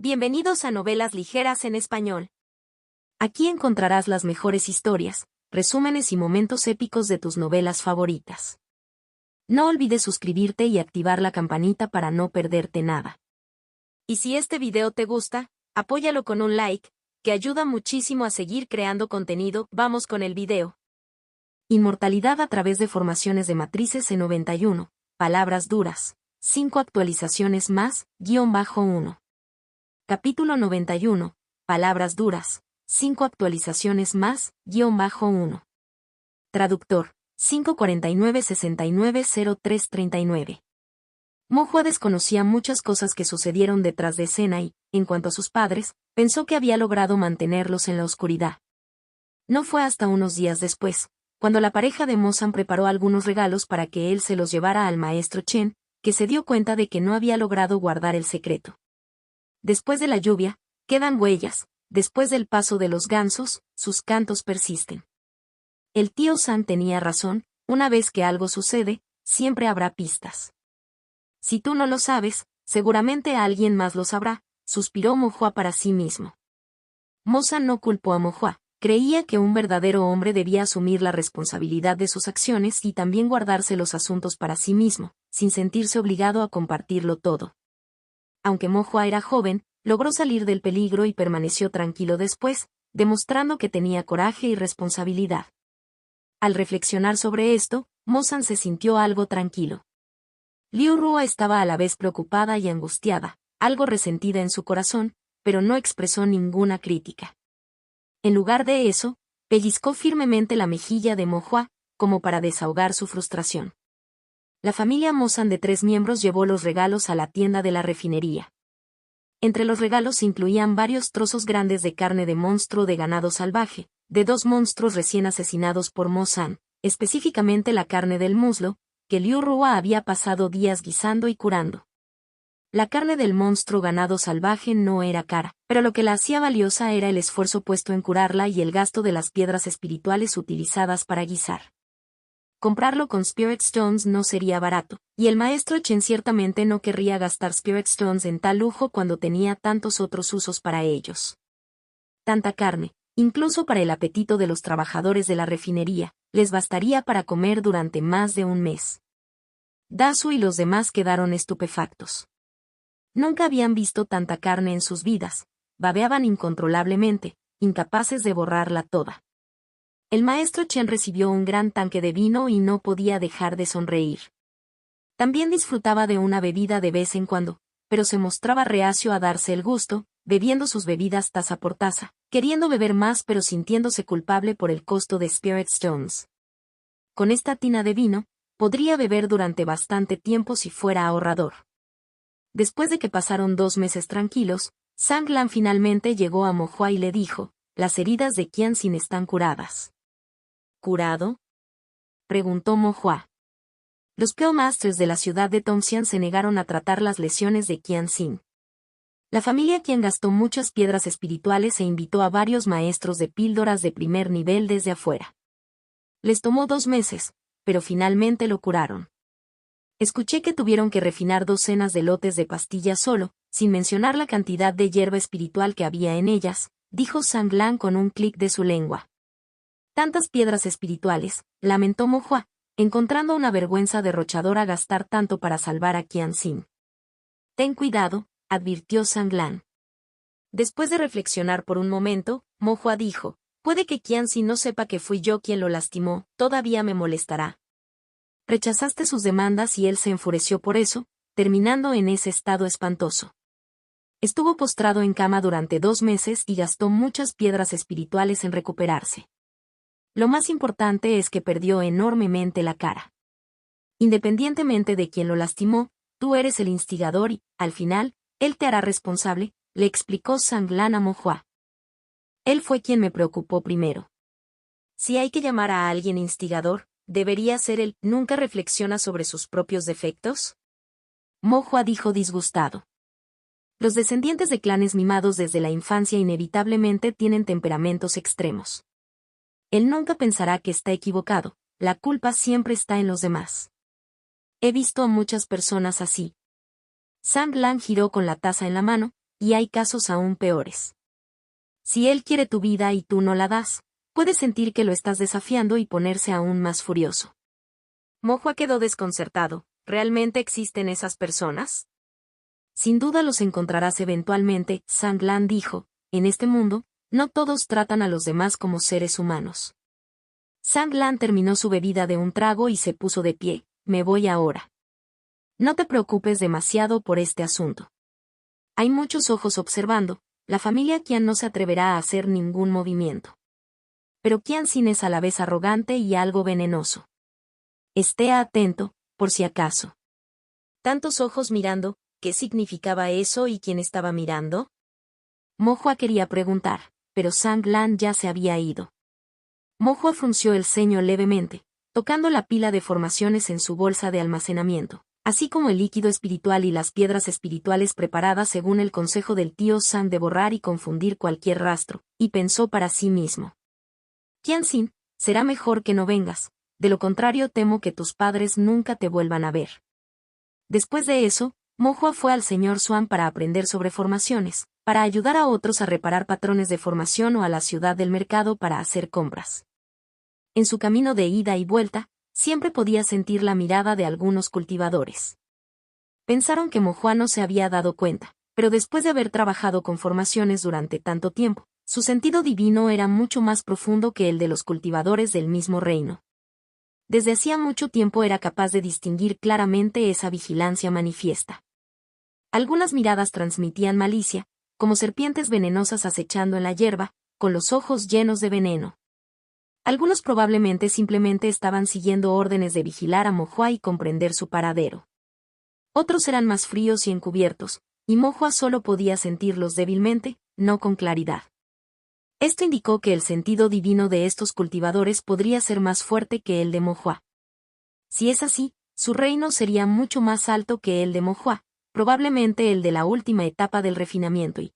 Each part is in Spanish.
Bienvenidos a Novelas Ligeras en Español. Aquí encontrarás las mejores historias, resúmenes y momentos épicos de tus novelas favoritas. No olvides suscribirte y activar la campanita para no perderte nada. Y si este video te gusta, apóyalo con un like, que ayuda muchísimo a seguir creando contenido. Vamos con el video. Inmortalidad a través de formaciones de matrices en 91, palabras duras, 5 actualizaciones más, _1. Capítulo 91, palabras duras, 5 actualizaciones más, _1. Traductor, 549-690339. Mo-Hua desconocía muchas cosas que sucedieron detrás de escena y, en cuanto a sus padres, pensó que había logrado mantenerlos en la oscuridad. No fue hasta unos días después, cuando la pareja de Mo-san preparó algunos regalos para que él se los llevara al maestro Chen, que se dio cuenta de que no había logrado guardar el secreto. Después de la lluvia, quedan huellas, después del paso de los gansos, sus cantos persisten. El tío San tenía razón, una vez que algo sucede, siempre habrá pistas. Si tú no lo sabes, seguramente alguien más lo sabrá, suspiró Mo-Hua para sí mismo. Mo-san no culpó a Mo-Hua, creía que un verdadero hombre debía asumir la responsabilidad de sus acciones y también guardarse los asuntos para sí mismo, sin sentirse obligado a compartirlo todo. Aunque Mo-Hua era joven, logró salir del peligro y permaneció tranquilo después, demostrando que tenía coraje y responsabilidad. Al reflexionar sobre esto, Mo-san se sintió algo tranquilo. Liu Rua estaba a la vez preocupada y angustiada, algo resentida en su corazón, pero no expresó ninguna crítica. En lugar de eso, pellizcó firmemente la mejilla de Mo-Hua, como para desahogar su frustración. La familia Mo-san de 3 miembros llevó los regalos a la tienda de la refinería. Entre los regalos se incluían varios trozos grandes de carne de monstruo de ganado salvaje, de 2 monstruos recién asesinados por Mo-san, específicamente la carne del muslo, que Liu Rua había pasado días guisando y curando. La carne del monstruo ganado salvaje no era cara, pero lo que la hacía valiosa era el esfuerzo puesto en curarla y el gasto de las piedras espirituales utilizadas para guisar. Comprarlo con Spirit Stones no sería barato, y el maestro Chen ciertamente no querría gastar Spirit Stones en tal lujo cuando tenía tantos otros usos para ellos. Tanta carne, incluso para el apetito de los trabajadores de la refinería, les bastaría para comer durante más de un mes. Dasu y los demás quedaron estupefactos. Nunca habían visto tanta carne en sus vidas, babeaban incontrolablemente, incapaces de borrarla toda. El maestro Chen recibió un gran tanque de vino y no podía dejar de sonreír. También disfrutaba de una bebida de vez en cuando, pero se mostraba reacio a darse el gusto, bebiendo sus bebidas taza por taza, queriendo beber más pero sintiéndose culpable por el costo de Spirit Stones. Con esta tina de vino, podría beber durante bastante tiempo si fuera ahorrador. Después de que pasaron 2 meses tranquilos, Sang Lan finalmente llegó a Mo-Hua y le dijo, las heridas de Qianxin están curadas. ¿Curado?, preguntó Mo-Hua. Los Pale-Masters de la ciudad de Tongxian se negaron a tratar las lesiones de Qianxin. La familia Qian gastó muchas piedras espirituales e invitó a varios maestros de píldoras de primer nivel desde afuera. Les tomó 2 meses, pero finalmente lo curaron. Escuché que tuvieron que refinar 2 docenas de lotes de pastillas solo, sin mencionar la cantidad de hierba espiritual que había en ellas, dijo Sang Lan con un clic de su lengua. Tantas piedras espirituales, lamentó Mo-Hua, encontrando una vergüenza derrochadora gastar tanto para salvar a Qianxin. Ten cuidado, advirtió Sang Lan. Después de reflexionar por un momento, Mo-Hua dijo, puede que Qianxin no sepa que fui yo quien lo lastimó, todavía me molestará. Rechazaste sus demandas y él se enfureció por eso, terminando en ese estado espantoso. Estuvo postrado en cama durante 2 meses y gastó muchas piedras espirituales en recuperarse. Lo más importante es que perdió enormemente la cara. Independientemente de quién lo lastimó, tú eres el instigador y, al final, él te hará responsable, le explicó Sang Lan a Mo-Hua. Él fue quien me preocupó primero. Si hay que llamar a alguien instigador, ¿debería ser él? ¿Nunca reflexiona sobre sus propios defectos?, Mo-Hua dijo disgustado. Los descendientes de clanes mimados desde la infancia inevitablemente tienen temperamentos extremos. Él nunca pensará que está equivocado, la culpa siempre está en los demás. He visto a muchas personas así. Sang Lan giró con la taza en la mano, y hay casos aún peores. Si él quiere tu vida y tú no la das, puedes sentir que lo estás desafiando y ponerse aún más furioso. Mohua quedó desconcertado. ¿Realmente existen esas personas? Sin duda los encontrarás eventualmente, Zhang Lan dijo. En este mundo, no todos tratan a los demás como seres humanos. Zhang Lan terminó su bebida de un trago y se puso de pie. Me voy ahora. No te preocupes demasiado por este asunto. Hay muchos ojos observando. La familia Qian no se atreverá a hacer ningún movimiento. Pero Qianxin es a la vez arrogante y algo venenoso. Esté atento, por si acaso. Tantos ojos mirando, ¿qué significaba eso y quién estaba mirando? Mohua quería preguntar, pero Zhang Lan ya se había ido. Mohua frunció el ceño levemente, tocando la pila de formaciones en su bolsa de almacenamiento, así como el líquido espiritual y las piedras espirituales preparadas según el consejo del tío Zhang de borrar y confundir cualquier rastro, y pensó para sí mismo. Qianxin, será mejor que no vengas, de lo contrario temo que tus padres nunca te vuelvan a ver. Después de eso, Mohua fue al señor Xuan para aprender sobre formaciones, para ayudar a otros a reparar patrones de formación o a la ciudad del mercado para hacer compras. En su camino de ida y vuelta, siempre podía sentir la mirada de algunos cultivadores. Pensaron que Mohua no se había dado cuenta, pero después de haber trabajado con formaciones durante tanto tiempo, su sentido divino era mucho más profundo que el de los cultivadores del mismo reino. Desde hacía mucho tiempo era capaz de distinguir claramente esa vigilancia manifiesta. Algunas miradas transmitían malicia, como serpientes venenosas acechando en la hierba, con los ojos llenos de veneno. Algunos probablemente simplemente estaban siguiendo órdenes de vigilar a Mohua y comprender su paradero. Otros eran más fríos y encubiertos, y Mohua solo podía sentirlos débilmente, no con claridad. Esto indicó que el sentido divino de estos cultivadores podría ser más fuerte que el de Mohua. Si es así, su reino sería mucho más alto que el de Mohua, probablemente el de la última etapa del refinamiento y,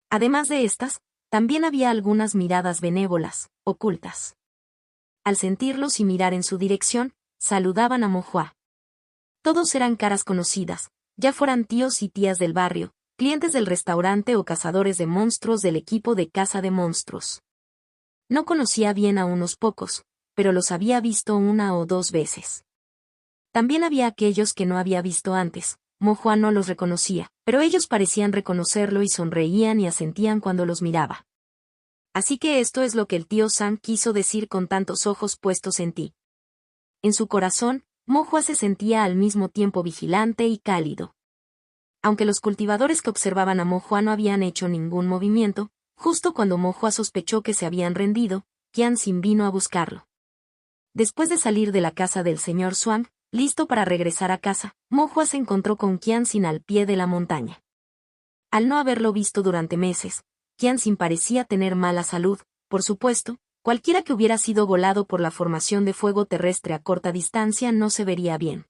además de estas, también había algunas miradas benévolas, ocultas. Al sentirlos y mirar en su dirección, saludaban a Mohua. Todos eran caras conocidas, ya fueran tíos y tías del barrio, clientes del restaurante o cazadores de monstruos del equipo de caza de monstruos. No conocía bien a unos pocos, pero los había visto una o dos veces. También había aquellos que no había visto antes. Mohua no los reconocía, pero ellos parecían reconocerlo y sonreían y asentían cuando los miraba. Así que esto es lo que el tío Sam quiso decir con tantos ojos puestos en ti. En su corazón, Mohua se sentía al mismo tiempo vigilante y cálido. Aunque los cultivadores que observaban a Mohua no habían hecho ningún movimiento, justo cuando Mohua sospechó que se habían rendido, Qianxin vino a buscarlo. Después de salir de la casa del señor Xuan, listo para regresar a casa, Mohua se encontró con Qianxin al pie de la montaña. Al no haberlo visto durante meses, Qianxin parecía tener mala salud, por supuesto, cualquiera que hubiera sido volado por la formación de fuego terrestre a corta distancia no se vería bien.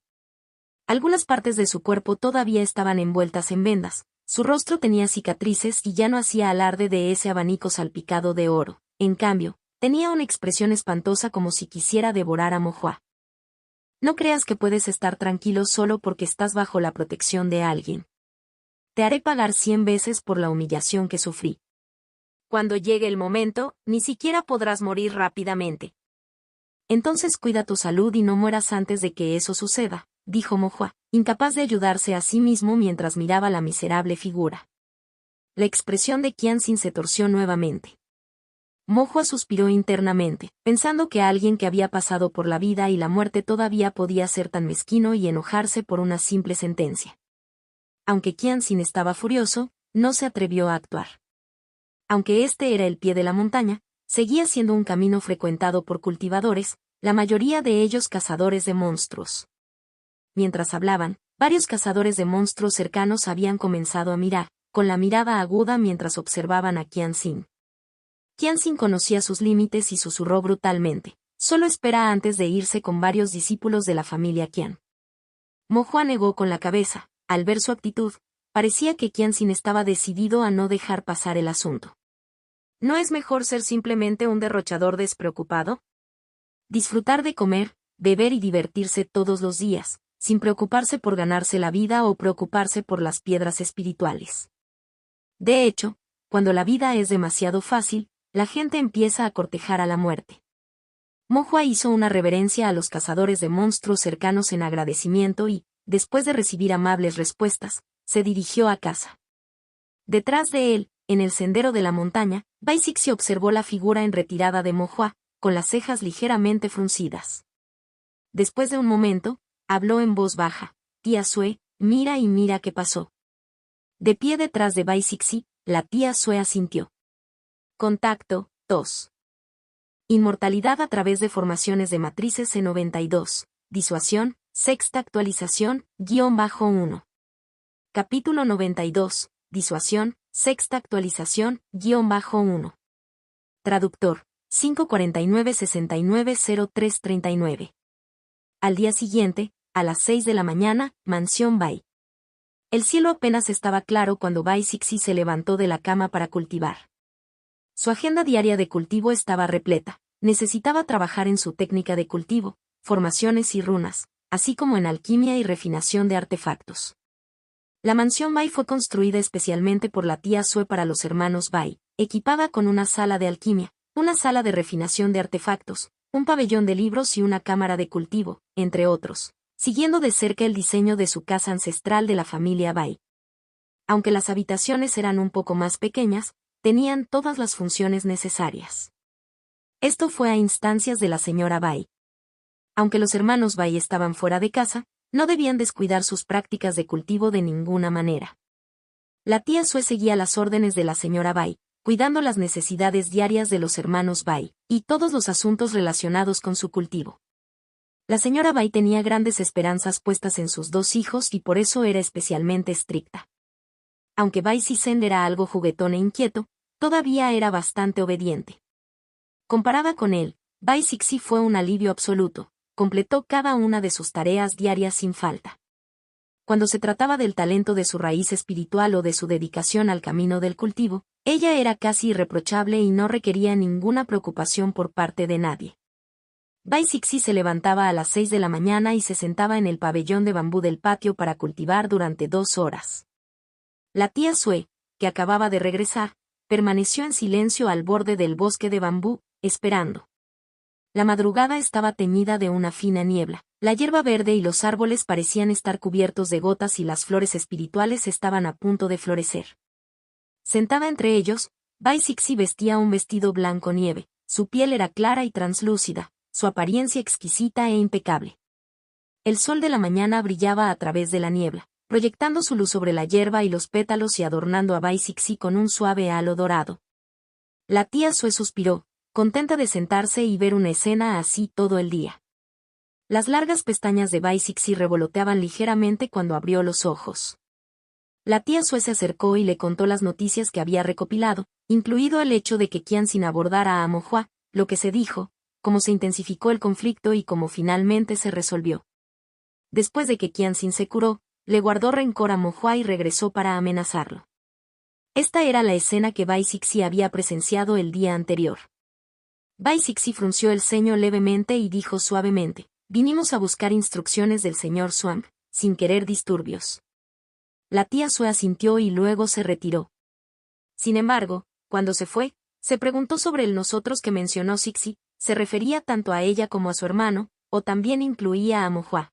Algunas partes de su cuerpo todavía estaban envueltas en vendas, su rostro tenía cicatrices y ya no hacía alarde de ese abanico salpicado de oro. En cambio, tenía una expresión espantosa como si quisiera devorar a Mohua. No creas que puedes estar tranquilo solo porque estás bajo la protección de alguien. Te haré pagar 100 veces por la humillación que sufrí. Cuando llegue el momento, ni siquiera podrás morir rápidamente. Entonces cuida tu salud y no mueras antes de que eso suceda, dijo Mohua, incapaz de ayudarse a sí mismo mientras miraba la miserable figura. La expresión de Qianxin se torció nuevamente. Mohua suspiró internamente, pensando que alguien que había pasado por la vida y la muerte todavía podía ser tan mezquino y enojarse por una simple sentencia. Aunque Qianxin estaba furioso, no se atrevió a actuar. Aunque este era el pie de la montaña, seguía siendo un camino frecuentado por cultivadores, la mayoría de ellos cazadores de monstruos. Mientras hablaban, varios cazadores de monstruos cercanos habían comenzado a mirar, con la mirada aguda mientras observaban a Qianxin. Qianxin conocía sus límites y susurró brutalmente. Solo espera antes de irse con varios discípulos de la familia Qian. Mohua negó con la cabeza. Al ver su actitud, parecía que Qianxin estaba decidido a no dejar pasar el asunto. ¿No es mejor ser simplemente un derrochador despreocupado? Disfrutar de comer, beber y divertirse todos los días, sin preocuparse por ganarse la vida o preocuparse por las piedras espirituales. De hecho, cuando la vida es demasiado fácil, la gente empieza a cortejar a la muerte. Mo-Hua hizo una reverencia a los cazadores de monstruos cercanos en agradecimiento y, después de recibir amables respuestas, se dirigió a casa. Detrás de él, en el sendero de la montaña, Bai Cixi observó la figura en retirada de Mo-Hua, con las cejas ligeramente fruncidas. Después de un momento, habló en voz baja: «Tía Sue, mira y mira qué pasó». De pie detrás de Bai Cixi, la tía Sue asintió. Contacto, tos. Inmortalidad a través de formaciones de matrices C92. Disuasión, sexta actualización, _1. Capítulo 92. Disuasión, sexta actualización, _1. Traductor, 549-690339. Al día siguiente, a las 6 de la mañana, Mansión Bai. El cielo apenas estaba claro cuando Bai Cixi se levantó de la cama para cultivar. Su agenda diaria de cultivo estaba repleta. Necesitaba trabajar en su técnica de cultivo, formaciones y runas, así como en alquimia y refinación de artefactos. La mansión Bai fue construida especialmente por la tía Sue para los hermanos Bai, equipada con una sala de alquimia, una sala de refinación de artefactos, un pabellón de libros y una cámara de cultivo, entre otros, siguiendo de cerca el diseño de su casa ancestral de la familia Bai. Aunque las habitaciones eran un poco más pequeñas, tenían todas las funciones necesarias. Esto fue a instancias de la señora Bai. Aunque los hermanos Bai estaban fuera de casa, no debían descuidar sus prácticas de cultivo de ninguna manera. La tía Sue seguía las órdenes de la señora Bai, cuidando las necesidades diarias de los hermanos Bai, y todos los asuntos relacionados con su cultivo. La señora Bai tenía grandes esperanzas puestas en sus dos hijos y por eso era especialmente estricta. Aunque Bai Cixen era algo juguetón e inquieto, todavía era bastante obediente. Comparada con él, Bai Cixi fue un alivio absoluto, completó cada una de sus tareas diarias sin falta. Cuando se trataba del talento de su raíz espiritual o de su dedicación al camino del cultivo, ella era casi irreprochable y no requería ninguna preocupación por parte de nadie. Bai Cixi se levantaba a las 6 de la mañana y se sentaba en el pabellón de bambú del patio para cultivar durante 2 horas. La tía Sue, que acababa de regresar, permaneció en silencio al borde del bosque de bambú, esperando. La madrugada estaba teñida de una fina niebla, la hierba verde y los árboles parecían estar cubiertos de gotas y las flores espirituales estaban a punto de florecer. Sentada entre ellos, Bai Cixi vestía un vestido blanco nieve, su piel era clara y translúcida, su apariencia exquisita e impecable. El sol de la mañana brillaba a través de la niebla, proyectando su luz sobre la hierba y los pétalos y adornando a Bai Cixi con un suave halo dorado. La tía Sue suspiró, contenta de sentarse y ver una escena así todo el día. Las largas pestañas de Bai Cixi revoloteaban ligeramente cuando abrió los ojos. La tía Sue se acercó y le contó las noticias que había recopilado, incluido el hecho de que Qianxin abordara a Mo-Hua, lo que se dijo, cómo se intensificó el conflicto y cómo finalmente se resolvió. Después de que Qianxin se curó, le guardó rencor a Mo-Hua y regresó para amenazarlo. Esta era la escena que Bai Cixi había presenciado el día anterior. Bai Cixi frunció el ceño levemente y dijo suavemente: «Vinimos a buscar instrucciones del señor Swamp, sin querer disturbios». La tía Sue asintió y luego se retiró. Sin embargo, cuando se fue, se preguntó sobre el nosotros que mencionó Cixi, ¿se refería tanto a ella como a su hermano, o también incluía a Mo-Hua?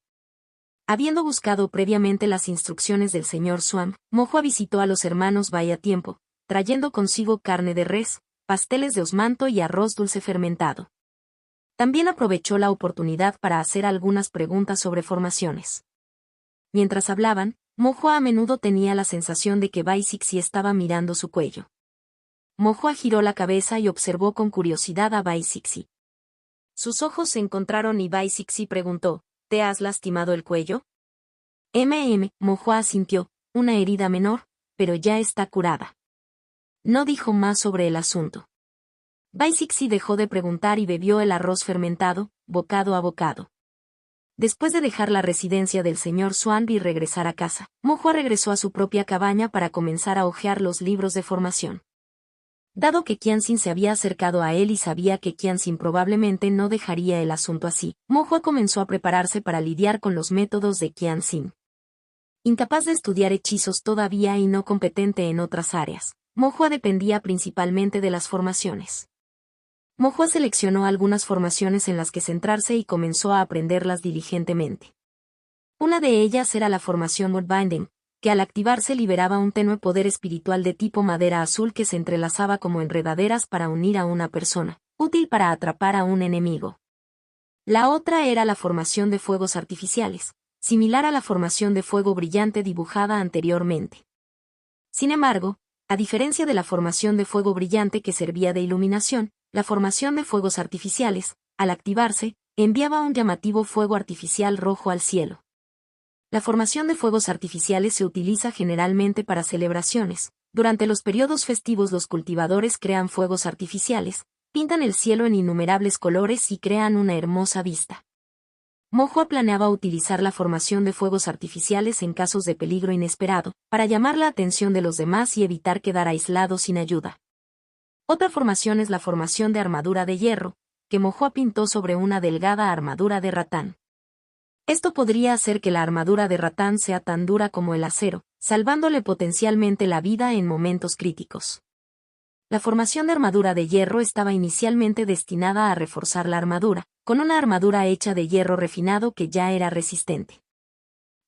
Habiendo buscado previamente las instrucciones del señor Swamp, Mo-Hua visitó a los hermanos Bai a tiempo, trayendo consigo carne de res, pasteles de osmanto y arroz dulce fermentado. También aprovechó la oportunidad para hacer algunas preguntas sobre formaciones. Mientras hablaban, Mo-Hua a menudo tenía la sensación de que Bai Cixi estaba mirando su cuello. Mo-Hua giró la cabeza y observó con curiosidad a Bai Cixi. Sus ojos se encontraron y Bai Cixi preguntó: ¿te has lastimado el cuello? Mo-Hua asintió, una herida menor, pero ya está curada. No dijo más sobre el asunto. Bai Cixi dejó de preguntar y bebió el arroz fermentado, bocado a bocado. Después de dejar la residencia del señor Swan y regresar a casa, Mo-Hua regresó a su propia cabaña para comenzar a hojear los libros de formación. Dado que Qianxin se había acercado a él y sabía que Qianxin probablemente no dejaría el asunto así, Mo-Hua comenzó a prepararse para lidiar con los métodos de Qianxin. Incapaz de estudiar hechizos todavía y no competente en otras áreas, Mo dependía principalmente de las formaciones. Mo seleccionó algunas formaciones en las que centrarse y comenzó a aprenderlas diligentemente. Una de ellas era la formación Woodbinding, que al activarse liberaba un tenue poder espiritual de tipo madera azul que se entrelazaba como enredaderas para unir a una persona, útil para atrapar a un enemigo. La otra era la formación de fuegos artificiales, similar a la formación de fuego brillante dibujada anteriormente. Sin embargo, a diferencia de la formación de fuego brillante que servía de iluminación, la formación de fuegos artificiales, al activarse, enviaba un llamativo fuego artificial rojo al cielo. La formación de fuegos artificiales se utiliza generalmente para celebraciones. Durante los periodos festivos los cultivadores crean fuegos artificiales, pintan el cielo en innumerables colores y crean una hermosa vista. Mo planeaba utilizar la formación de fuegos artificiales en casos de peligro inesperado, para llamar la atención de los demás y evitar quedar aislado sin ayuda. Otra formación es la formación de armadura de hierro, que Mo pintó sobre una delgada armadura de ratán. Esto podría hacer que la armadura de ratán sea tan dura como el acero, salvándole potencialmente la vida en momentos críticos. La formación de armadura de hierro estaba inicialmente destinada a reforzar la armadura, con una armadura hecha de hierro refinado que ya era resistente.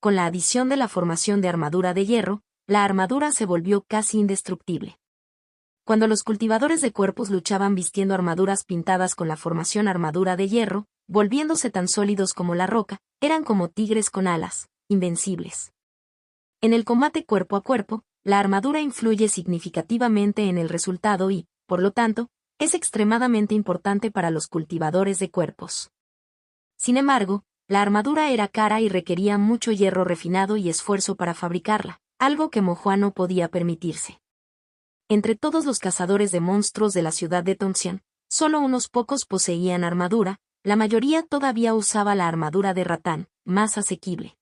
Con la adición de la formación de armadura de hierro, la armadura se volvió casi indestructible. Cuando los cultivadores de cuerpos luchaban vistiendo armaduras pintadas con la formación armadura de hierro, volviéndose tan sólidos como la roca, eran como tigres con alas, invencibles. En el combate cuerpo a cuerpo, la armadura influye significativamente en el resultado y, por lo tanto, es extremadamente importante para los cultivadores de cuerpos. Sin embargo, la armadura era cara y requería mucho hierro refinado y esfuerzo para fabricarla, algo que Mo no podía permitirse. Entre todos los cazadores de monstruos de la ciudad de Tongxian, solo unos pocos poseían armadura, la mayoría todavía usaba la armadura de ratán, más asequible.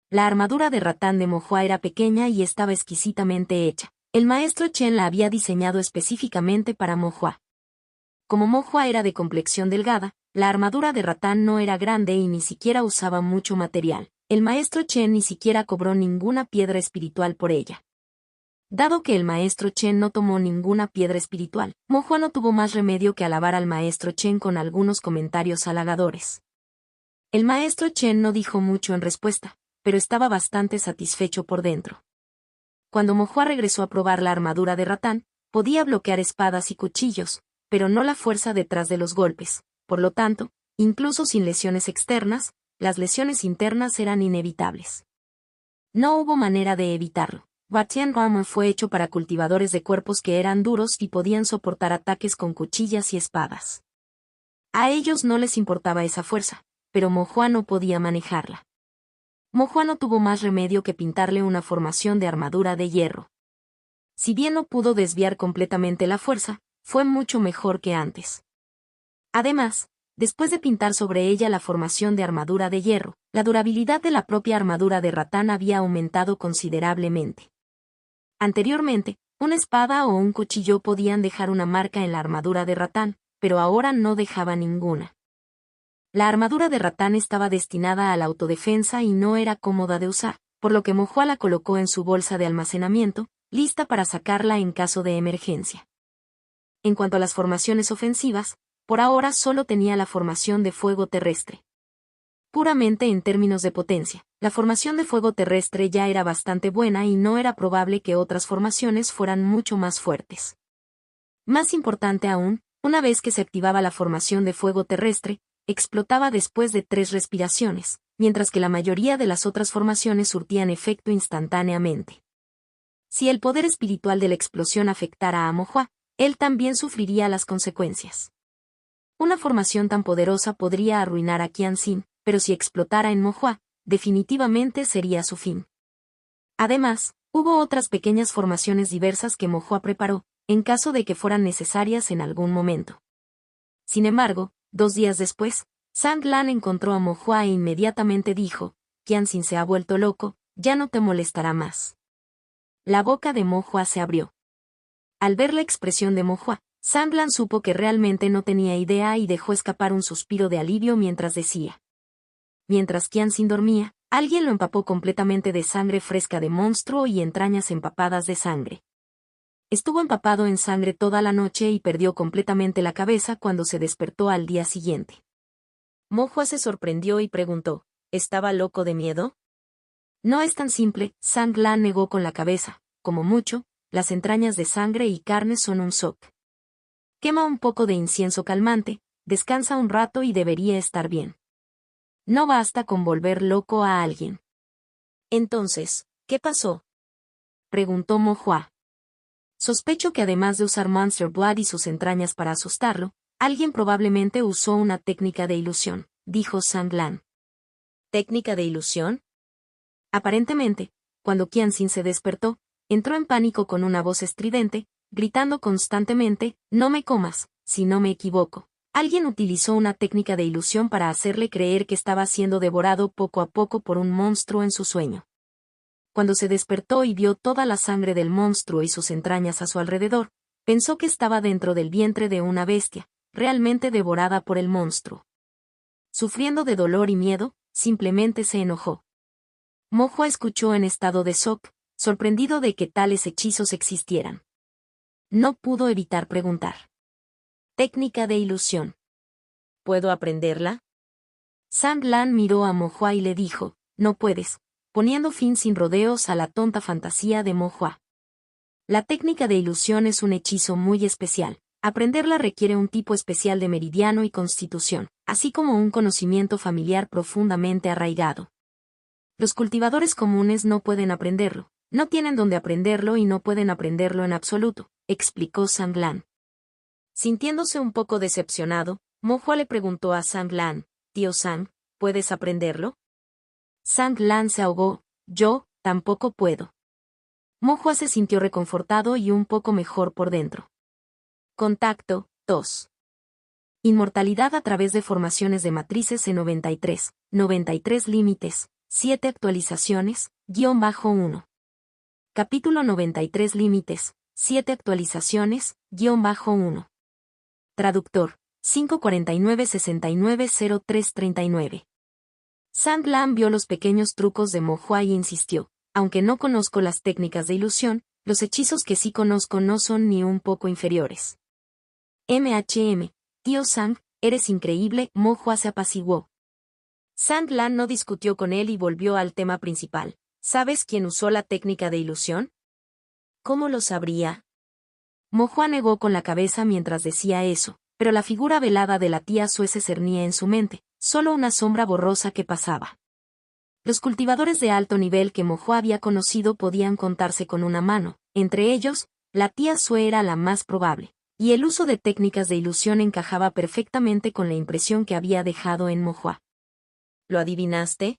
La armadura de ratán de Mo era pequeña y estaba exquisitamente hecha. El maestro Chen la había diseñado específicamente para Mo. Como Mo era de complexión delgada, la armadura de ratán no era grande y ni siquiera usaba mucho material. El maestro Chen ni siquiera cobró ninguna piedra espiritual por ella. Dado que el maestro Chen no tomó ninguna piedra espiritual, Mo no tuvo más remedio que alabar al maestro Chen con algunos comentarios halagadores. El maestro Chen no dijo mucho en respuesta, pero estaba bastante satisfecho por dentro. Cuando Mo regresó a probar la armadura de ratán, podía bloquear espadas y cuchillos, pero no la fuerza detrás de los golpes. Por lo tanto, incluso sin lesiones externas, las lesiones internas eran inevitables. No hubo manera de evitarlo. Batian Ramon fue hecho para cultivadores de cuerpos que eran duros y podían soportar ataques con cuchillas y espadas. A ellos no les importaba esa fuerza, pero Mo no podía manejarla. Mo no tuvo más remedio que pintarle una formación de armadura de hierro. Si bien no pudo desviar completamente la fuerza, fue mucho mejor que antes. Además, después de pintar sobre ella la formación de armadura de hierro, la durabilidad de la propia armadura de ratán había aumentado considerablemente. Anteriormente, una espada o un cuchillo podían dejar una marca en la armadura de ratán, pero ahora no dejaba ninguna. La armadura de ratán estaba destinada a la autodefensa y no era cómoda de usar, por lo que Mo la colocó en su bolsa de almacenamiento, lista para sacarla en caso de emergencia. En cuanto a las formaciones ofensivas, por ahora solo tenía la formación de fuego terrestre. Puramente en términos de potencia, la formación de fuego terrestre ya era bastante buena y no era probable que otras formaciones fueran mucho más fuertes. Más importante aún, una vez que se activaba la formación de fuego terrestre, explotaba después de 3 respiraciones, mientras que la mayoría de las otras formaciones surtían efecto instantáneamente. Si el poder espiritual de la explosión afectara a Mo, él también sufriría las consecuencias. Una formación tan poderosa podría arruinar a Qianxin, pero si explotara en Mo, definitivamente sería su fin. Además, hubo otras pequeñas formaciones diversas que Mo preparó, en caso de que fueran necesarias en algún momento. Sin embargo, 2 días después, Zhang Lan encontró a Mo e inmediatamente dijo: Qianxin se ha vuelto loco, ya no te molestará más. La boca de Mo se abrió. Al ver la expresión de Mo, Zhang Lan supo que realmente no tenía idea y dejó escapar un suspiro de alivio mientras decía: mientras Qianxin dormía, alguien lo empapó completamente de sangre fresca de monstruo y entrañas empapadas de sangre. Estuvo empapado en sangre toda la noche y perdió completamente la cabeza cuando se despertó al día siguiente. Mo Hua se sorprendió y preguntó, ¿estaba loco de miedo? No es tan simple, Zhang Lan negó con la cabeza, como mucho, las entrañas de sangre y carne son un shock. Quema un poco de incienso calmante, descansa un rato y debería estar bien. No basta con volver loco a alguien. Entonces, ¿qué pasó?, preguntó Mo Hua. Sospecho que además de usar Monster Blood y sus entrañas para asustarlo, alguien probablemente usó una técnica de ilusión, dijo Zhang Lan. ¿Técnica de ilusión? Aparentemente, cuando Qianxin se despertó, entró en pánico con una voz estridente, gritando constantemente, «No me comas, si no me equivoco». Alguien utilizó una técnica de ilusión para hacerle creer que estaba siendo devorado poco a poco por un monstruo en su sueño. Cuando se despertó y vio toda la sangre del monstruo y sus entrañas a su alrededor, pensó que estaba dentro del vientre de una bestia, realmente devorada por el monstruo. Sufriendo de dolor y miedo, simplemente se enojó. Mo Hua escuchó en estado de shock, sorprendido de que tales hechizos existieran. No pudo evitar preguntar. Técnica de ilusión. ¿Puedo aprenderla? Zhang Lan miró a Mo Hua y le dijo, no puedes, poniendo fin sin rodeos a la tonta fantasía de Mo Hua. La técnica de ilusión es un hechizo muy especial. Aprenderla requiere un tipo especial de meridiano y constitución, así como un conocimiento familiar profundamente arraigado. Los cultivadores comunes no pueden aprenderlo, no tienen dónde aprenderlo y no pueden aprenderlo en absoluto, explicó Zhang Lan. Sintiéndose un poco decepcionado, Mo Hua le preguntó a Zhang Lan, «Tío Zhang, ¿puedes aprenderlo?» Zhang Lan se ahogó, «Yo, tampoco puedo». Mo Hua se sintió reconfortado y un poco mejor por dentro. Contacto, 2. Inmortalidad a través de formaciones de matrices en 93 límites, 7 actualizaciones, -1. Capítulo 93 límites, 7 actualizaciones, -1. Traductor, 549-690339. Zhang Lan vio los pequeños trucos de Mo Hua y insistió, aunque no conozco las técnicas de ilusión, los hechizos que sí conozco no son ni un poco inferiores. Tío Zhang, eres increíble, Mo Hua se apaciguó. Zhang Lan no discutió con él y volvió al tema principal. ¿Sabes quién usó la técnica de ilusión? ¿Cómo lo sabría? Mo Hua negó con la cabeza mientras decía eso, pero la figura velada de la tía Sue se cernía en su mente, solo una sombra borrosa que pasaba. Los cultivadores de alto nivel que Mo Hua había conocido podían contarse con una mano, entre ellos, la tía Sue era la más probable, y el uso de técnicas de ilusión encajaba perfectamente con la impresión que había dejado en Mo Hua. ¿Lo adivinaste?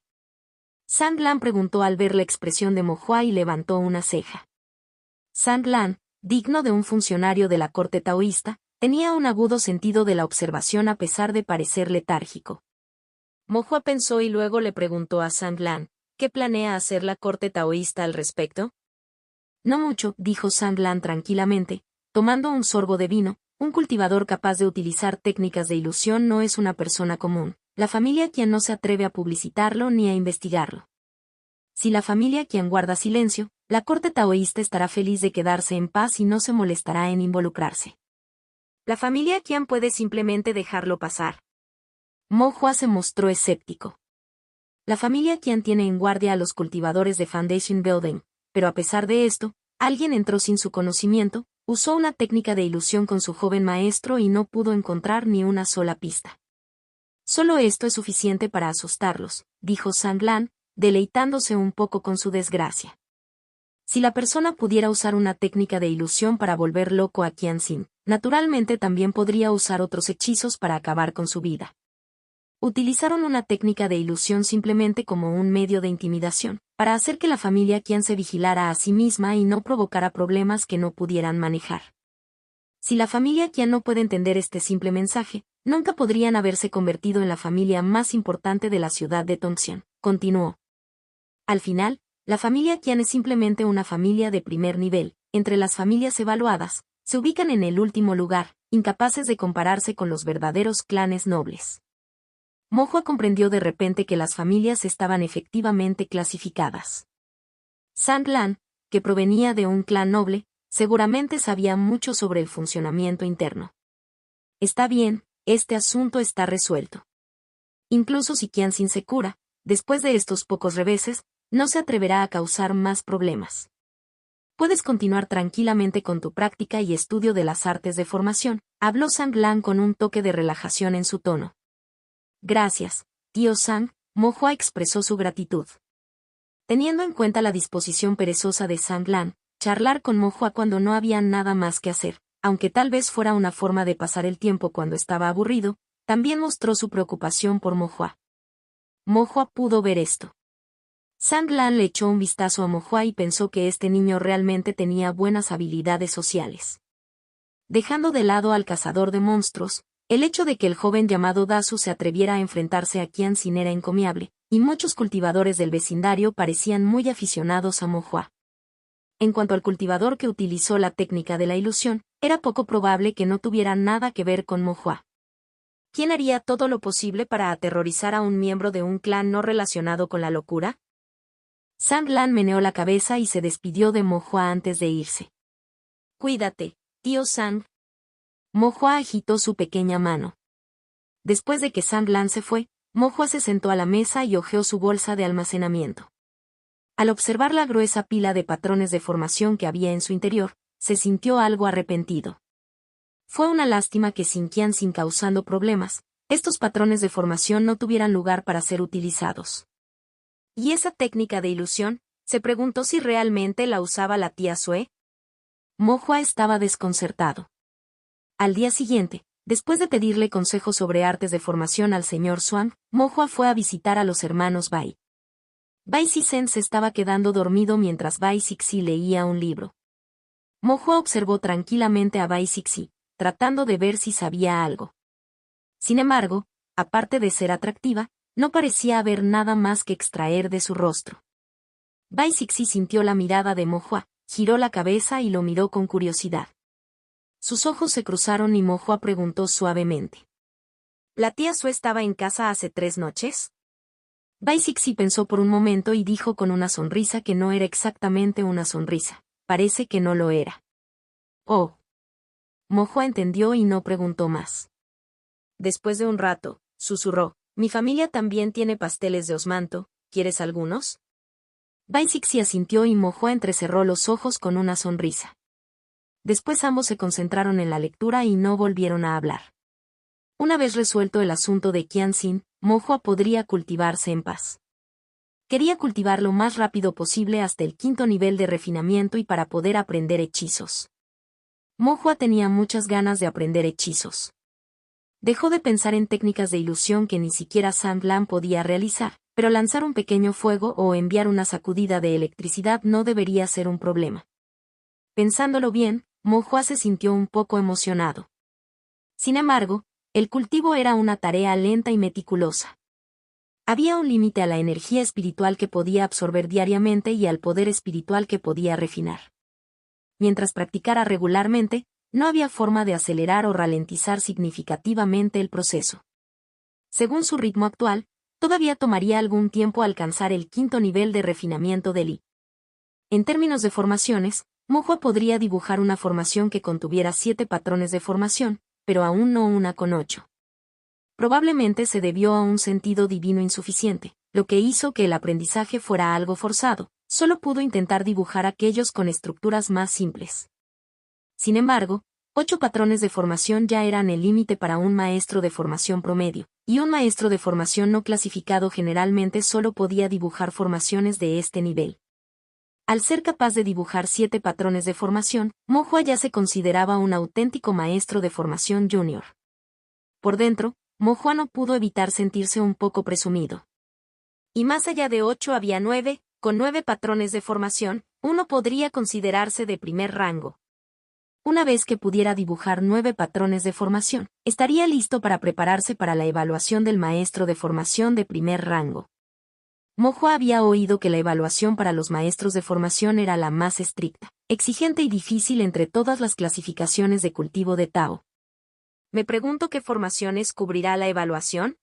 Zhang Lan preguntó al ver la expresión de Mo Hua y levantó una ceja. Zhang Lan, digno de un funcionario de la corte taoísta, tenía un agudo sentido de la observación a pesar de parecer letárgico. Mo Hua pensó y luego le preguntó a Zhang Lan, ¿qué planea hacer la corte taoísta al respecto? No mucho, dijo Zhang Lan tranquilamente, tomando un sorbo de vino. Un cultivador capaz de utilizar técnicas de ilusión no es una persona común. La familia quien no se atreve a publicitarlo ni a investigarlo. Si la familia quien guarda silencio, la corte taoísta estará feliz de quedarse en paz y no se molestará en involucrarse. La familia quien puede simplemente dejarlo pasar. Mo Hua se mostró escéptico. La familia quien tiene en guardia a los cultivadores de Foundation Building, pero a pesar de esto, alguien entró sin su conocimiento, usó una técnica de ilusión con su joven maestro y no pudo encontrar ni una sola pista. Solo esto es suficiente para asustarlos, dijo Zhang Lan, deleitándose un poco con su desgracia. Si la persona pudiera usar una técnica de ilusión para volver loco a Qianxin, naturalmente también podría usar otros hechizos para acabar con su vida. Utilizaron una técnica de ilusión simplemente como un medio de intimidación, para hacer que la familia Qian se vigilara a sí misma y no provocara problemas que no pudieran manejar. Si la familia Qian no puede entender este simple mensaje, nunca podrían haberse convertido en la familia más importante de la ciudad de Tongxian, continuó. Al final, la familia Qian es simplemente una familia de primer nivel. Entre las familias evaluadas, se ubican en el último lugar, incapaces de compararse con los verdaderos clanes nobles. Mo comprendió de repente que las familias estaban efectivamente clasificadas. Zhang Lan, que provenía de un clan noble, seguramente sabía mucho sobre el funcionamiento interno. Está bien, este asunto está resuelto. Incluso si Qianxin se cura, después de estos pocos reveses, no se atreverá a causar más problemas. Puedes continuar tranquilamente con tu práctica y estudio de las artes de formación, habló Zhang Lan con un toque de relajación en su tono. Gracias, tío Zhang, Mo Hua expresó su gratitud. Teniendo en cuenta la disposición perezosa de Zhang Lan, charlar con Mo Hua cuando no había nada más que hacer, aunque tal vez fuera una forma de pasar el tiempo cuando estaba aburrido, también mostró su preocupación por Mo Hua. Mo Hua pudo ver esto. Zhang Lan le echó un vistazo a Mo Hua y pensó que este niño realmente tenía buenas habilidades sociales. Dejando de lado al cazador de monstruos, el hecho de que el joven llamado Dasu se atreviera a enfrentarse a Qianxin era encomiable, y muchos cultivadores del vecindario parecían muy aficionados a Mo Hua. En cuanto al cultivador que utilizó la técnica de la ilusión, era poco probable que no tuviera nada que ver con Mo Hua. ¿Quién haría todo lo posible para aterrorizar a un miembro de un clan no relacionado con la locura? Zhang Lan meneó la cabeza y se despidió de Mo Hua antes de irse. Cuídate, tío Zhang. Mo Hua agitó su pequeña mano. Después de que Zhang Lan se fue, Mo Hua se sentó a la mesa y hojeó su bolsa de almacenamiento. Al observar la gruesa pila de patrones de formación que había en su interior, se sintió algo arrepentido. Fue una lástima que sin Qianxin causando problemas, estos patrones de formación no tuvieran lugar para ser utilizados. ¿Y esa técnica de ilusión? Se preguntó si realmente la usaba la tía Sue. Mo Hua estaba desconcertado. Al día siguiente, después de pedirle consejos sobre artes de formación al señor Xuan, Mo Hua fue a visitar a los hermanos Bai. Bai Sixen se estaba quedando dormido mientras Bai Sixi leía un libro. Mo Hua observó tranquilamente a Bai Sixi, tratando de ver si sabía algo. Sin embargo, aparte de ser atractiva, no parecía haber nada más que extraer de su rostro. Bai Sixi sintió la mirada de Mo Hua, giró la cabeza y lo miró con curiosidad. Sus ojos se cruzaron y Mo Hua preguntó suavemente. ¿La tía Sue estaba en casa hace 3 noches? Bai Sixi pensó por un momento y dijo con una sonrisa que no era exactamente una sonrisa. Parece que no lo era. Oh. Mo Hua entendió y no preguntó más. Después de un rato, susurró, mi familia también tiene pasteles de osmanto, ¿quieres algunos? Bai Sixi asintió y Mo Hua entrecerró los ojos con una sonrisa. Después ambos se concentraron en la lectura y no volvieron a hablar. Una vez resuelto el asunto de Qianxin, Mo Hua podría cultivarse en paz. Quería cultivar lo más rápido posible hasta el 5º nivel de refinamiento y para poder aprender hechizos. Mo Hua tenía muchas ganas de aprender hechizos. Dejó de pensar en técnicas de ilusión que ni siquiera Zhang Lan podía realizar, pero lanzar un pequeño fuego o enviar una sacudida de electricidad no debería ser un problema. Pensándolo bien, Mo Hua se sintió un poco emocionado. Sin embargo, el cultivo era una tarea lenta y meticulosa. Había un límite a la energía espiritual que podía absorber diariamente y al poder espiritual que podía refinar. Mientras practicara regularmente, no había forma de acelerar o ralentizar significativamente el proceso. Según su ritmo actual, todavía tomaría algún tiempo alcanzar el 5º nivel de refinamiento de Li. En términos de formaciones, Mo Hua podría dibujar una formación que contuviera 7 patrones de formación, pero aún no una con 8. Probablemente se debió a un sentido divino insuficiente, lo que hizo que el aprendizaje fuera algo forzado. Solo pudo intentar dibujar aquellos con estructuras más simples. Sin embargo, 8 patrones de formación ya eran el límite para un maestro de formación promedio, y un maestro de formación no clasificado generalmente solo podía dibujar formaciones de este nivel. Al ser capaz de dibujar 7 patrones de formación, Mo Hua ya se consideraba un auténtico maestro de formación junior. Por dentro, Mo Hua no pudo evitar sentirse un poco presumido. Y más allá de 8 había 9, con 9 patrones de formación, uno podría considerarse de primer rango. Una vez que pudiera dibujar 9 patrones de formación, estaría listo para prepararse para la evaluación del maestro de formación de primer rango. Mo Hua había oído que la evaluación para los maestros de formación era la más estricta, exigente y difícil entre todas las clasificaciones de cultivo de Tao. Me pregunto qué formaciones cubrirá la evaluación.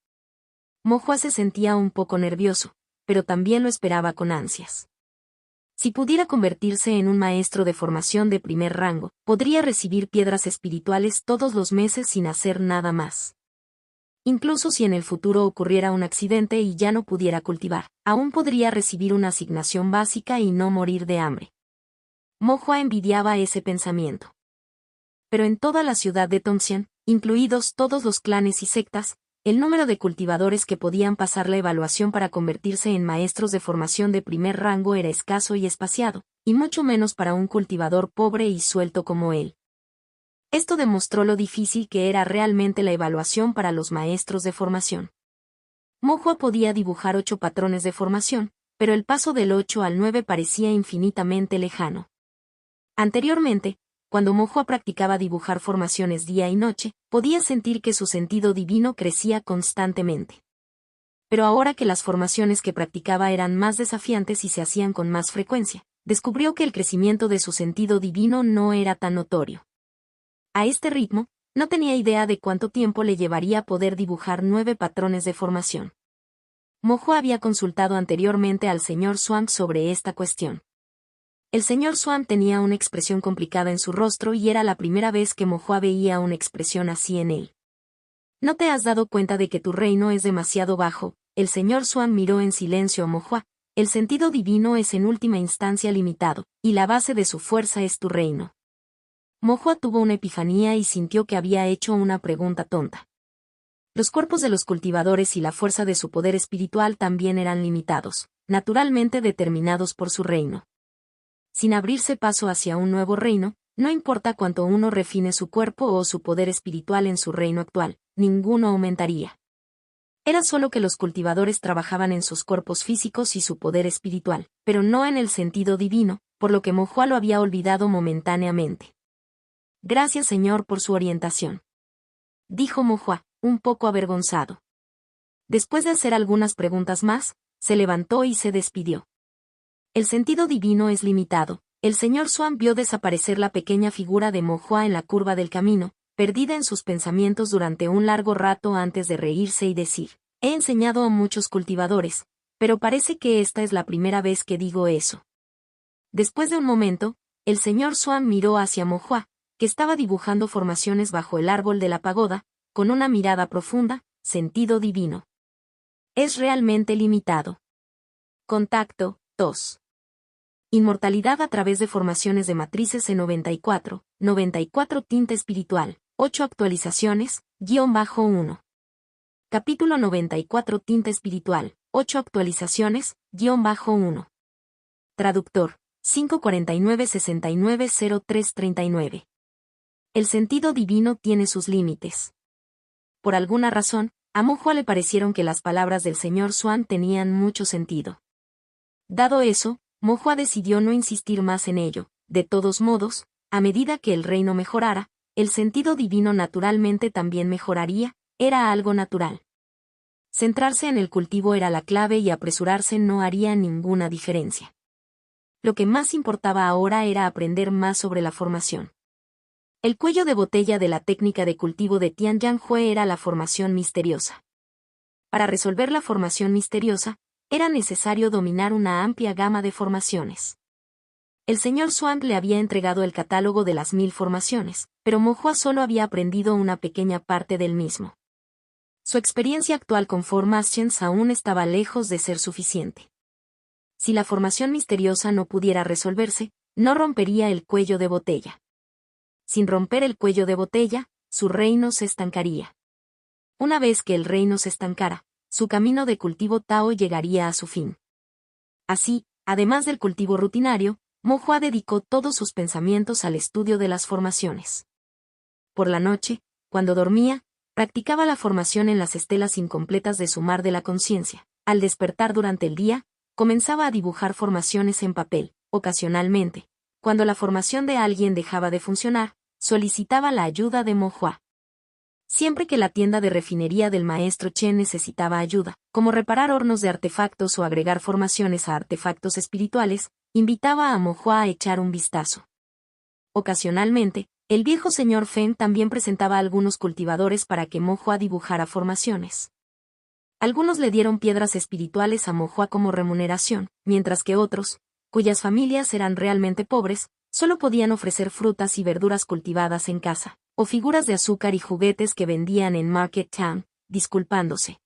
Mo Hua se sentía un poco nervioso, pero también lo esperaba con ansias. Si pudiera convertirse en un maestro de formación de primer rango, podría recibir piedras espirituales todos los meses sin hacer nada más. Incluso si en el futuro ocurriera un accidente y ya no pudiera cultivar, aún podría recibir una asignación básica y no morir de hambre. Mo Hua envidiaba ese pensamiento. Pero en toda la ciudad de Tongxian, incluidos todos los clanes y sectas, el número de cultivadores que podían pasar la evaluación para convertirse en maestros de formación de primer rango era escaso y espaciado, y mucho menos para un cultivador pobre y suelto como él. Esto demostró lo difícil que era realmente la evaluación para los maestros de formación. Mo Hua podía dibujar 8 patrones de formación, pero el paso del 8 al 9 parecía infinitamente lejano. Anteriormente, cuando Mo Hua practicaba dibujar formaciones día y noche, podía sentir que su sentido divino crecía constantemente. Pero ahora que las formaciones que practicaba eran más desafiantes y se hacían con más frecuencia, descubrió que el crecimiento de su sentido divino no era tan notorio. A este ritmo, no tenía idea de cuánto tiempo le llevaría poder dibujar 9 patrones de formación. Mo Hua había consultado anteriormente al señor Swan sobre esta cuestión. El señor Swan tenía una expresión complicada en su rostro y era la primera vez que Mo Hua veía una expresión así en él. ¿No te has dado cuenta de que tu reino es demasiado bajo? El señor Swan miró en silencio a Mo Hua. El sentido divino es en última instancia limitado, y la base de su fuerza es tu reino. Mo Hua tuvo una epifanía y sintió que había hecho una pregunta tonta. Los cuerpos de los cultivadores y la fuerza de su poder espiritual también eran limitados, naturalmente determinados por su reino. Sin abrirse paso hacia un nuevo reino, no importa cuánto uno refine su cuerpo o su poder espiritual en su reino actual, ninguno aumentaría. Era solo que los cultivadores trabajaban en sus cuerpos físicos y su poder espiritual, pero no en el sentido divino, por lo que Mo Hua lo había olvidado momentáneamente. Gracias Señor por su orientación, dijo Mo Hua, un poco avergonzado. Después de hacer algunas preguntas más, se levantó y se despidió. El sentido divino es limitado. El señor Swan vio desaparecer la pequeña figura de Mo Hua en la curva del camino, perdida en sus pensamientos durante un largo rato antes de reírse y decir, he enseñado a muchos cultivadores, pero parece que esta es la primera vez que digo eso. Después de un momento, el señor Swan miró hacia Mo Hua, que estaba dibujando formaciones bajo el árbol de la pagoda, con una mirada profunda, sentido divino. Es realmente limitado. Contacto, 2. Inmortalidad a través de formaciones de matrices C94, 94 tinta espiritual, 8 actualizaciones, -1. Capítulo 94 tinta espiritual, 8 actualizaciones, -1. Traductor, 549-690339. El sentido divino tiene sus límites. Por alguna razón, a Mo Hua le parecieron que las palabras del señor Swan tenían mucho sentido. Dado eso, Mo Hua decidió no insistir más en ello. De todos modos, a medida que el reino mejorara, el sentido divino naturalmente también mejoraría, era algo natural. Centrarse en el cultivo era la clave y apresurarse no haría ninguna diferencia. Lo que más importaba ahora era aprender más sobre la formación. El cuello de botella de la técnica de cultivo de Tianyanhue era la formación misteriosa. Para resolver la formación misteriosa, era necesario dominar una amplia gama de formaciones. El señor Swan le había entregado el catálogo de las 1000 formaciones, pero Mo Hua solo había aprendido una pequeña parte del mismo. Su experiencia actual con formations aún estaba lejos de ser suficiente. Si la formación misteriosa no pudiera resolverse, no rompería el cuello de botella. Sin romper el cuello de botella, su reino se estancaría. Una vez que el reino se estancara, su camino de cultivo Tao llegaría a su fin. Así, además del cultivo rutinario, Mo Hua dedicó todos sus pensamientos al estudio de las formaciones. Por la noche, cuando dormía, practicaba la formación en las estelas incompletas de su mar de la conciencia. Al despertar durante el día, comenzaba a dibujar formaciones en papel. Ocasionalmente, cuando la formación de alguien dejaba de funcionar, solicitaba la ayuda de Mo Hua. Siempre que la tienda de refinería del maestro Chen necesitaba ayuda, como reparar hornos de artefactos o agregar formaciones a artefactos espirituales, invitaba a Mo Hua a echar un vistazo. Ocasionalmente, el viejo señor Feng también presentaba a algunos cultivadores para que Mo Hua dibujara formaciones. Algunos le dieron piedras espirituales a Mo Hua como remuneración, mientras que otros, cuyas familias eran realmente pobres, solo podían ofrecer frutas y verduras cultivadas en casa, o figuras de azúcar y juguetes que vendían en Market Town, disculpándose.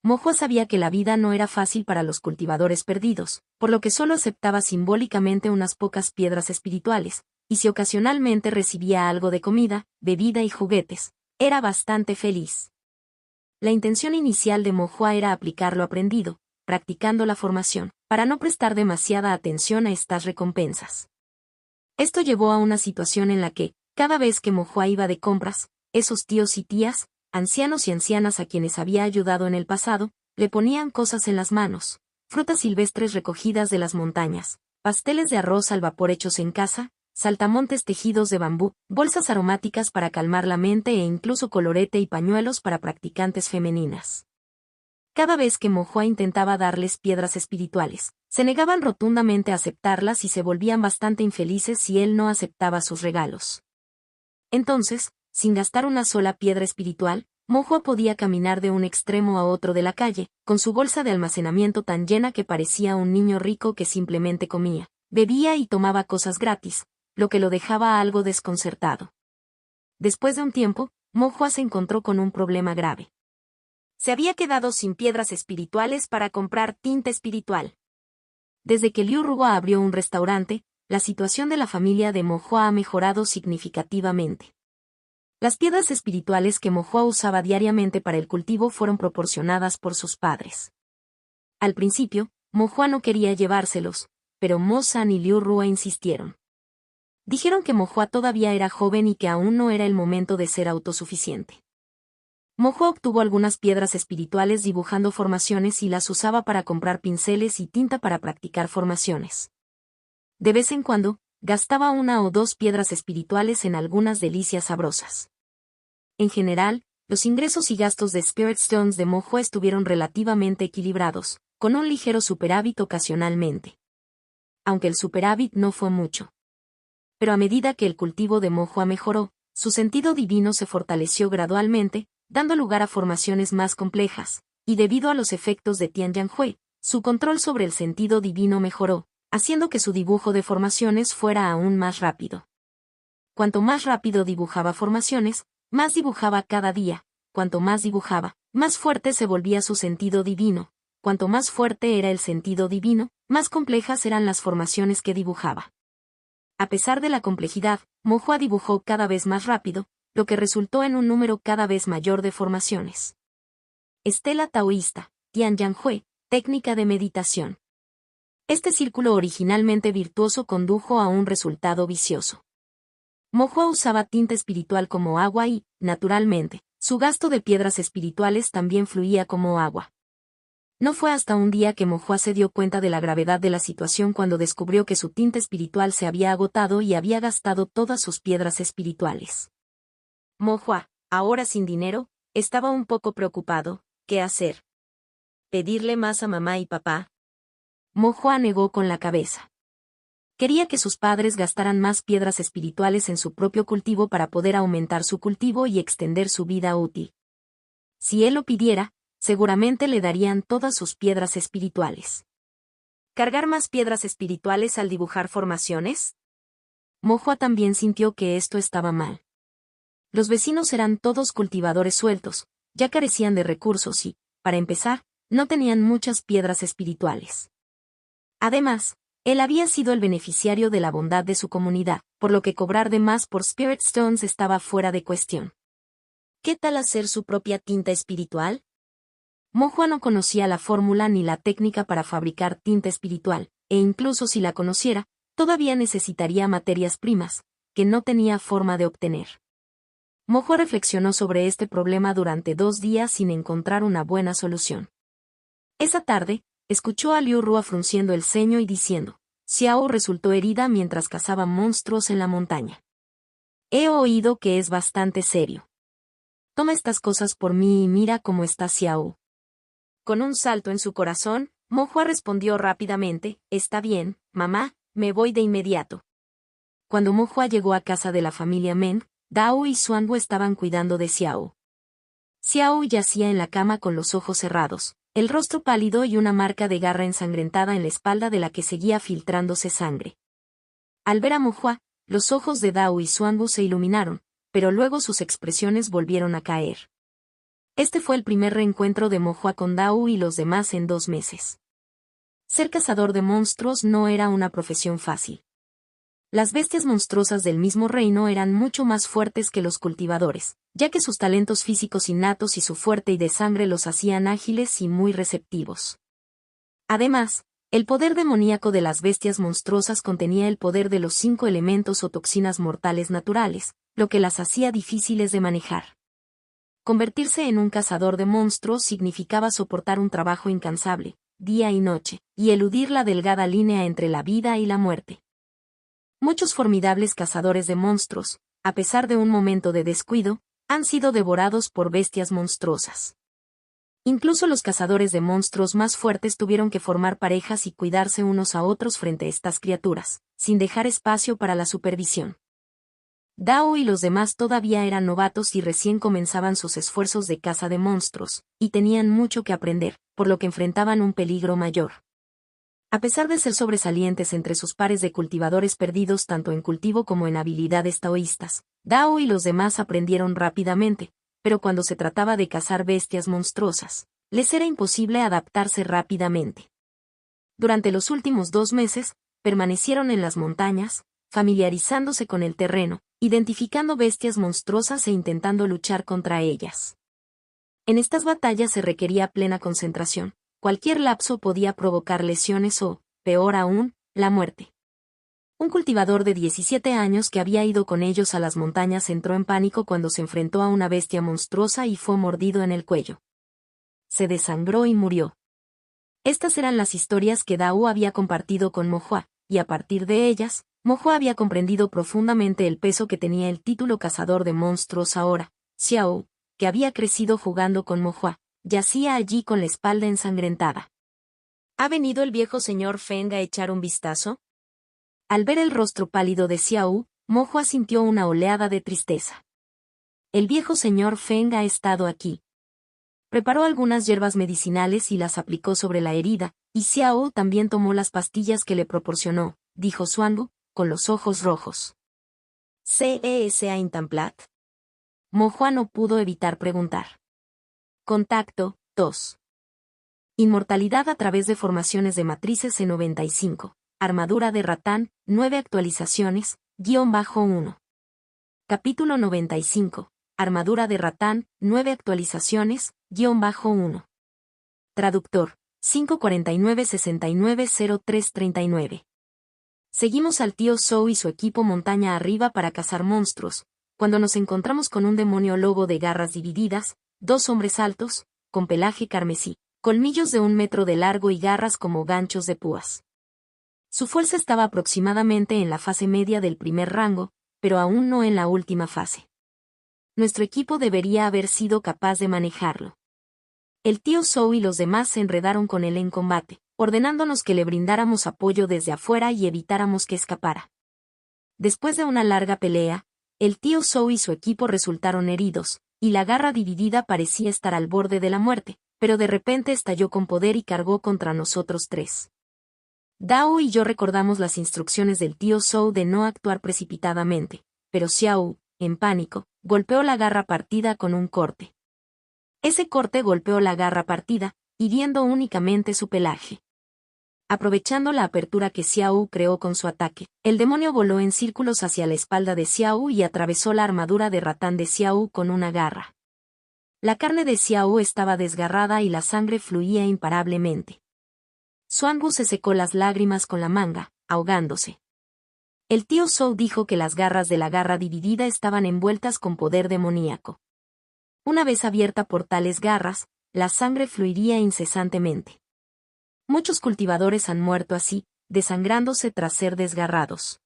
Mo Hua sabía que la vida no era fácil para los cultivadores perdidos, por lo que solo aceptaba simbólicamente unas pocas piedras espirituales, y si ocasionalmente recibía algo de comida, bebida y juguetes, era bastante feliz. La intención inicial de Mo Hua era aplicar lo aprendido, practicando la formación, para no prestar demasiada atención a estas recompensas. Esto llevó a una situación en la que, cada vez que Mo Hua iba de compras, esos tíos y tías, ancianos y ancianas a quienes había ayudado en el pasado, le ponían cosas en las manos, frutas silvestres recogidas de las montañas, pasteles de arroz al vapor hechos en casa, saltamontes tejidos de bambú, bolsas aromáticas para calmar la mente e incluso colorete y pañuelos para practicantes femeninas. Cada vez que Mo Hua intentaba darles piedras espirituales, se negaban rotundamente a aceptarlas y se volvían bastante infelices si él no aceptaba sus regalos. Entonces, sin gastar una sola piedra espiritual, Mo Hua podía caminar de un extremo a otro de la calle, con su bolsa de almacenamiento tan llena que parecía un niño rico que simplemente comía, bebía y tomaba cosas gratis, lo que lo dejaba algo desconcertado. Después de un tiempo, Mo Hua se encontró con un problema grave. Se había quedado sin piedras espirituales para comprar tinta espiritual. Desde que Liu Ruo abrió un restaurante, la situación de la familia de Mo Hua ha mejorado significativamente. Las piedras espirituales que Mo Hua usaba diariamente para el cultivo fueron proporcionadas por sus padres. Al principio, Mo Hua no quería llevárselos, pero Mo San y Liu Ruo insistieron. Dijeron que Mo Hua todavía era joven y que aún no era el momento de ser autosuficiente. Mo Hua obtuvo algunas piedras espirituales dibujando formaciones y las usaba para comprar pinceles y tinta para practicar formaciones. De vez en cuando, gastaba una o dos piedras espirituales en algunas delicias sabrosas. En general, los ingresos y gastos de Spirit Stones de Mo Hua estuvieron relativamente equilibrados, con un ligero superávit ocasionalmente. Aunque el superávit no fue mucho. Pero a medida que el cultivo de Mo Hua mejoró, su sentido divino se fortaleció gradualmente, dando lugar a formaciones más complejas, y debido a los efectos de Tianyanhui, su control sobre el sentido divino mejoró, haciendo que su dibujo de formaciones fuera aún más rápido. Cuanto más rápido dibujaba formaciones, más dibujaba cada día, cuanto más dibujaba, más fuerte se volvía su sentido divino, cuanto más fuerte era el sentido divino, más complejas eran las formaciones que dibujaba. A pesar de la complejidad, Mo Hua dibujó cada vez más rápido, lo que resultó en un número cada vez mayor de formaciones. Estela taoísta, Tianyanhui, técnica de meditación. Este círculo originalmente virtuoso condujo a un resultado vicioso. Mo Hua usaba tinta espiritual como agua y, naturalmente, su gasto de piedras espirituales también fluía como agua. No fue hasta un día que Mo Hua se dio cuenta de la gravedad de la situación cuando descubrió que su tinta espiritual se había agotado y había gastado todas sus piedras espirituales. Mo Hua, ahora sin dinero, estaba un poco preocupado. ¿Qué hacer? ¿Pedirle más a mamá y papá? Mo Hua negó con la cabeza. Quería que sus padres gastaran más piedras espirituales en su propio cultivo para poder aumentar su cultivo y extender su vida útil. Si él lo pidiera, seguramente le darían todas sus piedras espirituales. ¿Cargar más piedras espirituales al dibujar formaciones? Mo Hua también sintió que esto estaba mal. Los vecinos eran todos cultivadores sueltos, ya carecían de recursos y, para empezar, no tenían muchas piedras espirituales. Además, él había sido el beneficiario de la bondad de su comunidad, por lo que cobrar de más por Spirit Stones estaba fuera de cuestión. ¿Qué tal hacer su propia tinta espiritual? Mo Hua no conocía la fórmula ni la técnica para fabricar tinta espiritual, e incluso si la conociera, todavía necesitaría materias primas, que no tenía forma de obtener. Mo Hua reflexionó sobre este problema durante 2 días sin encontrar una buena solución. Esa tarde, escuchó a Liu Ruo frunciendo el ceño y diciendo, Xiao resultó herida mientras cazaba monstruos en la montaña. He oído que es bastante serio. Toma estas cosas por mí y mira cómo está Xiao. Con un salto en su corazón, Mo Hua respondió rápidamente, está bien, mamá, me voy de inmediato. Cuando Mo Hua llegó a casa de la familia Meng, Dao y Xuanwu estaban cuidando de Xiao. Xiao yacía en la cama con los ojos cerrados, el rostro pálido y una marca de garra ensangrentada en la espalda de la que seguía filtrándose sangre. Al ver a Mo Hua, los ojos de Dao y Xuangu se iluminaron, pero luego sus expresiones volvieron a caer. Este fue el primer reencuentro de Mo Hua con Dao y los demás en 2 meses. Ser cazador de monstruos no era una profesión fácil. Las bestias monstruosas del mismo reino eran mucho más fuertes que los cultivadores, ya que sus talentos físicos innatos y su fuerte y de sangre los hacían ágiles y muy receptivos. Además, el poder demoníaco de las bestias monstruosas contenía el poder de los 5 elementos o toxinas mortales naturales, lo que las hacía difíciles de manejar. Convertirse en un cazador de monstruos significaba soportar un trabajo incansable, día y noche, y eludir la delgada línea entre la vida y la muerte. Muchos formidables cazadores de monstruos, a pesar de un momento de descuido, han sido devorados por bestias monstruosas. Incluso los cazadores de monstruos más fuertes tuvieron que formar parejas y cuidarse unos a otros frente a estas criaturas, sin dejar espacio para la supervisión. Dao y los demás todavía eran novatos y recién comenzaban sus esfuerzos de caza de monstruos, y tenían mucho que aprender, por lo que enfrentaban un peligro mayor. A pesar de ser sobresalientes entre sus pares de cultivadores perdidos tanto en cultivo como en habilidades taoístas, Dao y los demás aprendieron rápidamente, pero cuando se trataba de cazar bestias monstruosas, les era imposible adaptarse rápidamente. Durante los últimos 2 meses, permanecieron en las montañas, familiarizándose con el terreno, identificando bestias monstruosas e intentando luchar contra ellas. En estas batallas se requería plena concentración. Cualquier lapso podía provocar lesiones o, peor aún, la muerte. Un cultivador de 17 años que había ido con ellos a las montañas entró en pánico cuando se enfrentó a una bestia monstruosa y fue mordido en el cuello. Se desangró y murió. Estas eran las historias que Dao había compartido con Mo Hua, y a partir de ellas, Mo Hua había comprendido profundamente el peso que tenía el título cazador de monstruos ahora. Xiao, que había crecido jugando con Mo Hua, yacía allí con la espalda ensangrentada. ¿Ha venido el viejo señor Feng a echar un vistazo? Al ver el rostro pálido de Xiao, Mo Hua sintió una oleada de tristeza. El viejo señor Feng ha estado aquí. Preparó algunas hierbas medicinales y las aplicó sobre la herida, y Xiao también tomó las pastillas que le proporcionó, dijo Xuangu, con los ojos rojos. ¿CESA Intamplat? Mo Hua no pudo evitar preguntar. Contacto, 2. Inmortalidad a través de formaciones de matrices C95. Armadura de Ratán, 9 actualizaciones, -1. Capítulo 95. Armadura de Ratán, 9 actualizaciones, -1. Traductor, 549-690339. Seguimos al tío Zhou y su equipo montaña arriba para cazar monstruos, cuando nos encontramos con un demonio lobo de garras divididas, 2 hombres altos, con pelaje carmesí, colmillos de 1 metro de largo y garras como ganchos de púas. Su fuerza estaba aproximadamente en la fase media del primer rango, pero aún no en la última fase. Nuestro equipo debería haber sido capaz de manejarlo. El tío Zhou y los demás se enredaron con él en combate, ordenándonos que le brindáramos apoyo desde afuera y evitáramos que escapara. Después de una larga pelea, el tío Zhou y su equipo resultaron heridos, y la garra dividida parecía estar al borde de la muerte, pero de repente estalló con poder y cargó contra nosotros 3. Dao y yo recordamos las instrucciones del tío Zhou de no actuar precipitadamente, pero Xiao, en pánico, golpeó la garra partida con un corte. Ese corte golpeó la garra partida, hiriendo únicamente su pelaje. Aprovechando la apertura que Xiao creó con su ataque, el demonio voló en círculos hacia la espalda de Xiao y atravesó la armadura de ratán de Xiao con una garra. La carne de Xiao estaba desgarrada y la sangre fluía imparablemente. Xuangu se secó las lágrimas con la manga, ahogándose. El tío Zhou dijo que las garras de la garra dividida estaban envueltas con poder demoníaco. Una vez abierta por tales garras, la sangre fluiría incesantemente. Muchos cultivadores han muerto así, desangrándose tras ser desgarrados.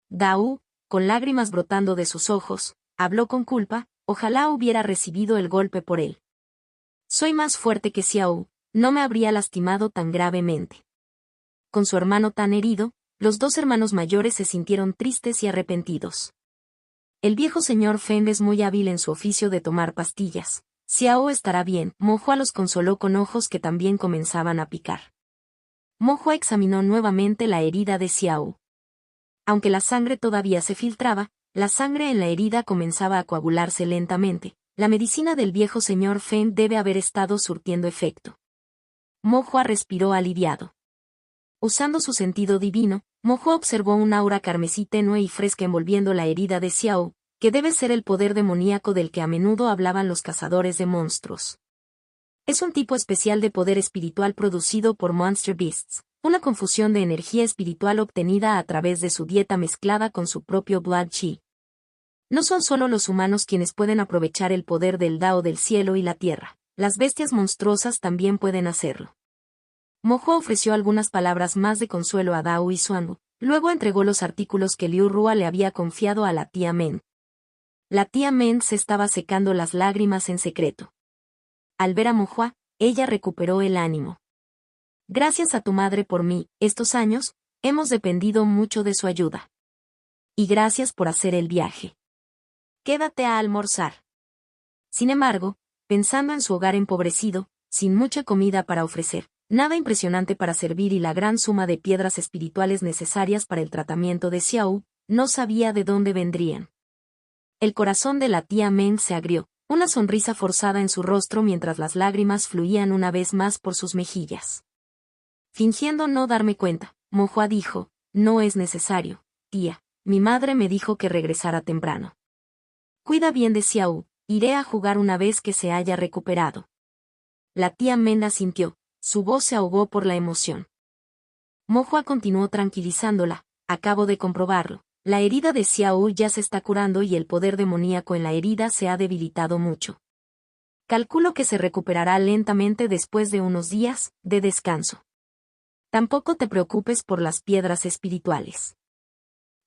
Dao, con lágrimas brotando de sus ojos, habló con culpa, ojalá hubiera recibido el golpe por él. Soy más fuerte que Xiao, no me habría lastimado tan gravemente. Con su hermano tan herido, los 2 hermanos mayores se sintieron tristes y arrepentidos. El viejo señor Feng es muy hábil en su oficio de tomar pastillas, Xiao estará bien. Mo Hua los consoló con ojos que también comenzaban a picar. Mo Hua examinó nuevamente la herida de Xiao. Aunque la sangre todavía se filtraba, la sangre en la herida comenzaba a coagularse lentamente. La medicina del viejo señor Feng debe haber estado surtiendo efecto. Mo Hua respiró aliviado. Usando su sentido divino, Mo Hua observó un aura carmesí tenue y fresca envolviendo la herida de Xiao, que debe ser el poder demoníaco del que a menudo hablaban los cazadores de monstruos. Es un tipo especial de poder espiritual producido por Monster Beasts, una confusión de energía espiritual obtenida a través de su dieta mezclada con su propio Blood Chi. No son solo los humanos quienes pueden aprovechar el poder del Dao del cielo y la tierra, las bestias monstruosas también pueden hacerlo. Mo Hua ofreció algunas palabras más de consuelo a Dao y Xuanwu, luego entregó los artículos que Liu Rua le había confiado a la tía Men. La tía Men se estaba secando las lágrimas en secreto. Al ver a Mo Hua, ella recuperó el ánimo. Gracias a tu madre por mí, estos años, hemos dependido mucho de su ayuda. Y gracias por hacer el viaje. Quédate a almorzar. Sin embargo, pensando en su hogar empobrecido, sin mucha comida para ofrecer, nada impresionante para servir y la gran suma de piedras espirituales necesarias para el tratamiento de Xiao, no sabía de dónde vendrían. El corazón de la tía Men se agrió, una sonrisa forzada en su rostro mientras las lágrimas fluían una vez más por sus mejillas. Fingiendo no darme cuenta, Mo Hua dijo, no es necesario, tía, mi madre me dijo que regresara temprano. Cuida bien de Xiao, iré a jugar una vez que se haya recuperado. La tía Men asintió, su voz se ahogó por la emoción. Mo Hua continuó tranquilizándola, acabo de comprobarlo, la herida de Xiao ya se está curando y el poder demoníaco en la herida se ha debilitado mucho. Calculo que se recuperará lentamente después de unos días de descanso. Tampoco te preocupes por las piedras espirituales.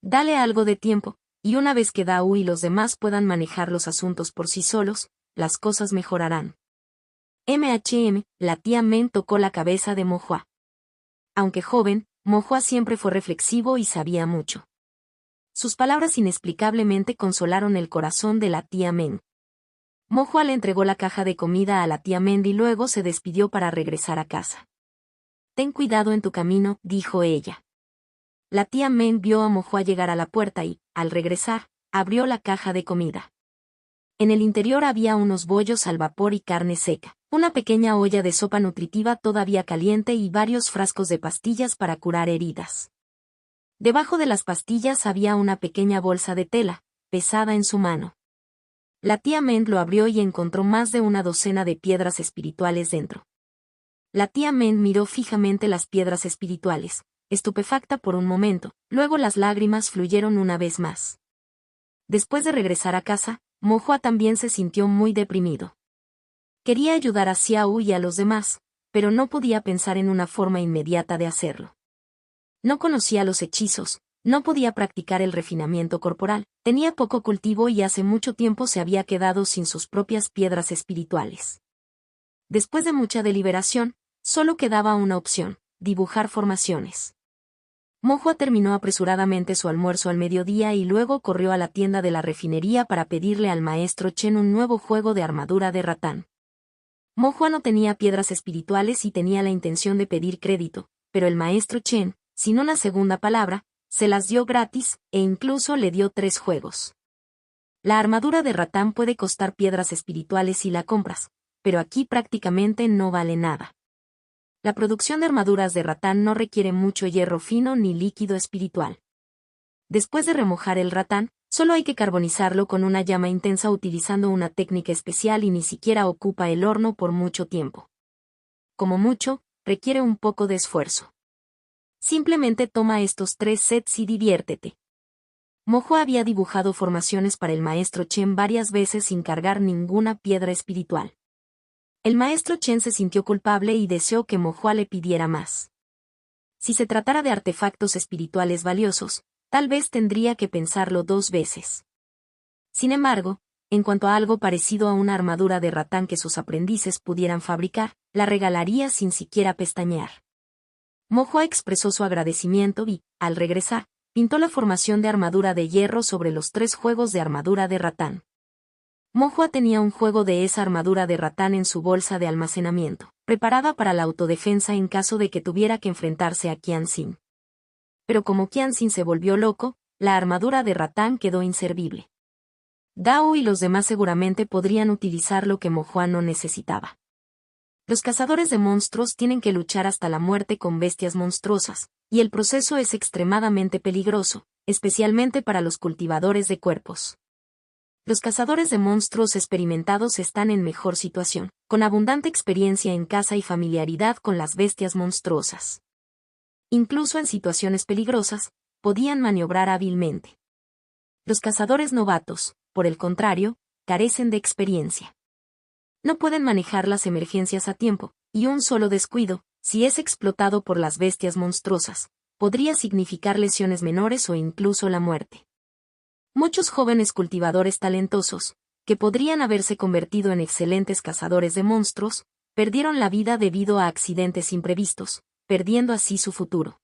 Dale algo de tiempo, y una vez que Dao y los demás puedan manejar los asuntos por sí solos, las cosas mejorarán. La tía Men tocó la cabeza de Mo Hua. Aunque joven, Mo Hua siempre fue reflexivo y sabía mucho. Sus palabras inexplicablemente consolaron el corazón de la tía Men. Mo Hua le entregó la caja de comida a la tía Men y luego se despidió para regresar a casa. Ten cuidado en tu camino, dijo ella. La tía Men vio a Mo Hua llegar a la puerta y, al regresar, abrió la caja de comida. En el interior había unos bollos al vapor y carne seca, una pequeña olla de sopa nutritiva todavía caliente y varios frascos de pastillas para curar heridas. Debajo de las pastillas había una pequeña bolsa de tela, pesada en su mano. La tía Men lo abrió y encontró más de una docena de piedras espirituales dentro. La tía Men miró fijamente las piedras espirituales, estupefacta por un momento, luego las lágrimas fluyeron una vez más. Después de regresar a casa, Mo Hua también se sintió muy deprimido. Quería ayudar a Xiao y a los demás, pero no podía pensar en una forma inmediata de hacerlo. No conocía los hechizos, no podía practicar el refinamiento corporal, tenía poco cultivo y hace mucho tiempo se había quedado sin sus propias piedras espirituales. Después de mucha deliberación, solo quedaba una opción, dibujar formaciones. Mo Hua terminó apresuradamente su almuerzo al mediodía y luego corrió a la tienda de la refinería para pedirle al maestro Chen un nuevo juego de armadura de ratán. Mo Hua no tenía piedras espirituales y tenía la intención de pedir crédito, pero el maestro Chen, sin una segunda palabra, se las dio gratis, e incluso le dio 3 juegos. La armadura de ratán puede costar piedras espirituales si la compras, pero aquí prácticamente no vale nada. La producción de armaduras de ratán no requiere mucho hierro fino ni líquido espiritual. Después de remojar el ratán, solo hay que carbonizarlo con una llama intensa utilizando una técnica especial y ni siquiera ocupa el horno por mucho tiempo. Como mucho, requiere un poco de esfuerzo. Simplemente toma estos 3 sets y diviértete. Mo Hua había dibujado formaciones para el maestro Chen varias veces sin cargar ninguna piedra espiritual. El maestro Chen se sintió culpable y deseó que Mo Hua le pidiera más. Si se tratara de artefactos espirituales valiosos, tal vez tendría que pensarlo 2 veces. Sin embargo, en cuanto a algo parecido a una armadura de ratán que sus aprendices pudieran fabricar, la regalaría sin siquiera pestañear. Mo Hua expresó su agradecimiento y, al regresar, pintó la formación de armadura de hierro sobre los 3 juegos de armadura de ratán. Mohua tenía un juego de esa armadura de ratán en su bolsa de almacenamiento, preparada para la autodefensa en caso de que tuviera que enfrentarse a Qianxin. Pero como Qianxin se volvió loco, la armadura de ratán quedó inservible. Dao y los demás seguramente podrían utilizar lo que Mohua no necesitaba. Los cazadores de monstruos tienen que luchar hasta la muerte con bestias monstruosas, y el proceso es extremadamente peligroso, especialmente para los cultivadores de cuerpos. Los cazadores de monstruos experimentados están en mejor situación, con abundante experiencia en caza y familiaridad con las bestias monstruosas. Incluso en situaciones peligrosas, podían maniobrar hábilmente. Los cazadores novatos, por el contrario, carecen de experiencia. No pueden manejar las emergencias a tiempo, y un solo descuido, si es explotado por las bestias monstruosas, podría significar lesiones menores o incluso la muerte. Muchos jóvenes cultivadores talentosos, que podrían haberse convertido en excelentes cazadores de monstruos, perdieron la vida debido a accidentes imprevistos, perdiendo así su futuro.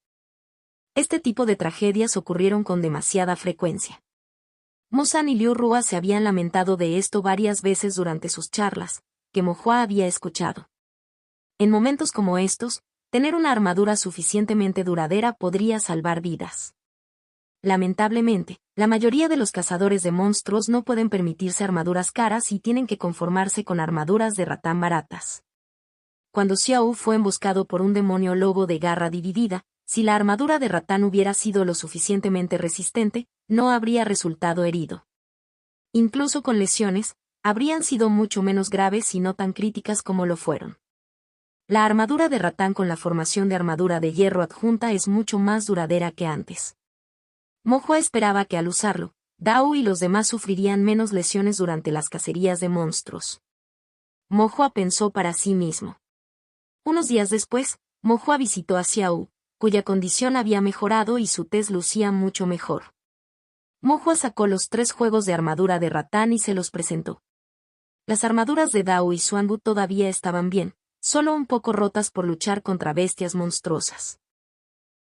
Este tipo de tragedias ocurrieron con demasiada frecuencia. Mo San y Liu Rua se habían lamentado de esto varias veces durante sus charlas, que Mohua había escuchado. En momentos como estos, tener una armadura suficientemente duradera podría salvar vidas. Lamentablemente, la mayoría de los cazadores de monstruos no pueden permitirse armaduras caras y tienen que conformarse con armaduras de ratán baratas. Cuando Xiao fue emboscado por un demonio lobo de garra dividida, si la armadura de ratán hubiera sido lo suficientemente resistente, no habría resultado herido. Incluso con lesiones, habrían sido mucho menos graves y no tan críticas como lo fueron. La armadura de ratán con la formación de armadura de hierro adjunta es mucho más duradera que antes. Mohua esperaba que al usarlo, Dao y los demás sufrirían menos lesiones durante las cacerías de monstruos. Mohua pensó para sí mismo. Unos días después, Mohua visitó a Xiao, cuya condición había mejorado y su tez lucía mucho mejor. Mohua sacó los 3 juegos de armadura de ratán y se los presentó. Las armaduras de Dao y Xuanbu todavía estaban bien, solo un poco rotas por luchar contra bestias monstruosas.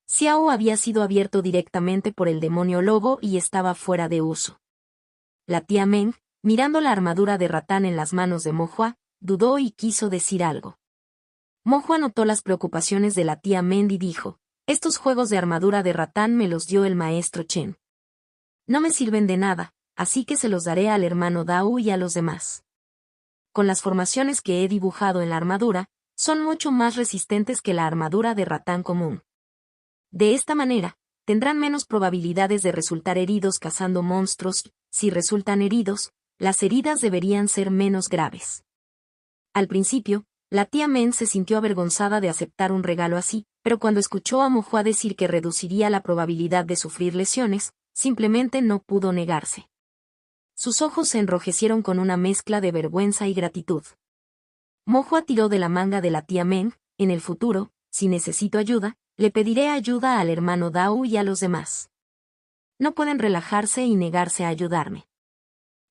Xiao había sido abierto directamente por el demonio lobo y estaba fuera de uso. La tía Meng, mirando la armadura de ratán en las manos de Mohua, dudó y quiso decir algo. Mohua notó las preocupaciones de la tía Meng y dijo: «Estos juegos de armadura de ratán me los dio el maestro Chen. No me sirven de nada, así que se los daré al hermano Dao y a los demás. Con las formaciones que he dibujado en la armadura, son mucho más resistentes que la armadura de ratán común. De esta manera, tendrán menos probabilidades de resultar heridos cazando monstruos, y, si resultan heridos, las heridas deberían ser menos graves». Al principio, la tía Men se sintió avergonzada de aceptar un regalo así, pero cuando escuchó a Mohua decir que reduciría la probabilidad de sufrir lesiones, simplemente no pudo negarse. Sus ojos se enrojecieron con una mezcla de vergüenza y gratitud. Mohua tiró de la manga de la tía Men: «En el futuro, si necesito ayuda, le pediré ayuda al hermano Dao y a los demás. No pueden relajarse y negarse a ayudarme».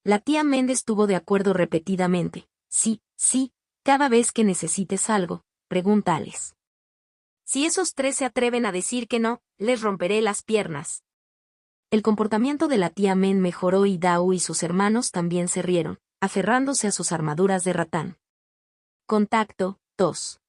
La tía Men estuvo de acuerdo repetidamente: «Sí, sí, cada vez que necesites algo, pregúntales. Si esos 3 se atreven a decir que no, les romperé las piernas». El comportamiento de la tía Men mejoró y Dao y sus hermanos también se rieron, aferrándose a sus armaduras de ratán. Contacto 2.